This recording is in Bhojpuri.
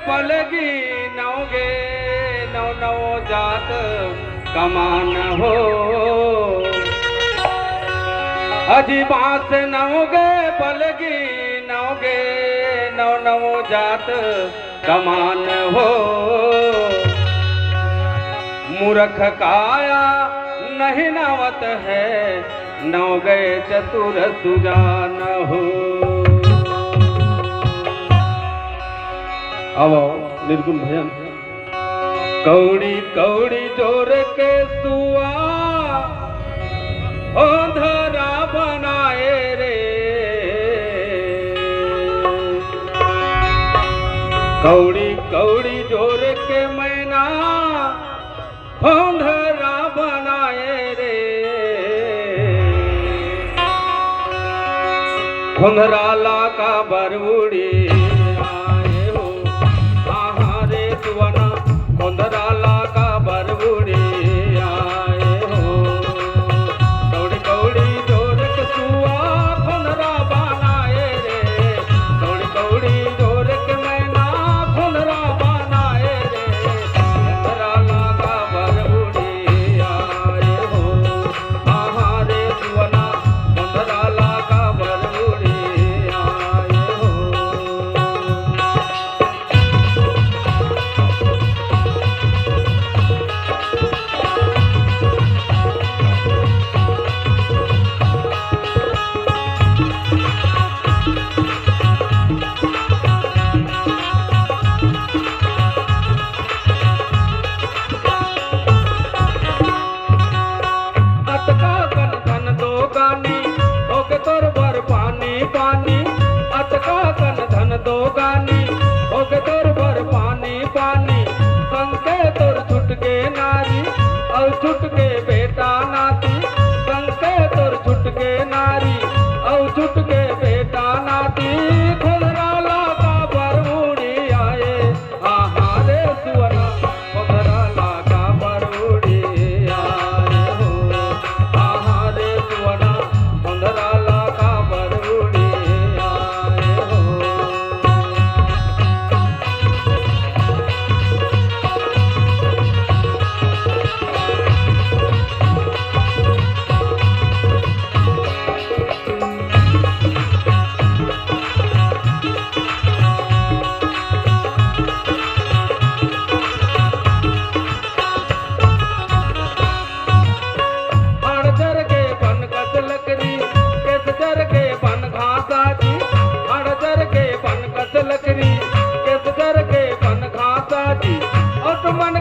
पलगी नवगे नव नवो जात कमान हो अजी बात नवगे पलगी नवगे नव नवो जात कमान हो मूर्ख काया नहीं नवत है नव गए चतुर सुजान हो। आओ निर्गुण भजन। कौड़ी कौड़ी जोर के सुआ अंधरा बनाए रे कौड़ी कौड़ी जोर के मैना अंधरा बनाए रे खुंधराला का बरउड़ी खुंधराला का बरउड़ी आए हो कौड़ी कौड़ी जोर के सुआ खुंधरा बनाए रे कौड़ी कौड़ी जोर के मैना खुंधरा बनाए रे खुंधराला का बरउड़ी आए हो रे सुवना खुंधराला का बरउड़ी आए हो। पानी अटका कन धन दो गानी होगे तोर भर पानी पानी संके तोर छुटके नारी और छुटके बेटा नाती संके तोर छुटके नारी और छुटके बेटा नाती खुंधराला का बरउड़ी आए रे सुवना खुंधराला का बरउड़ी आए हो रे सुवना खुंधराला का बरउड़ी लकड़ी किस कर के बन घासा जी और मन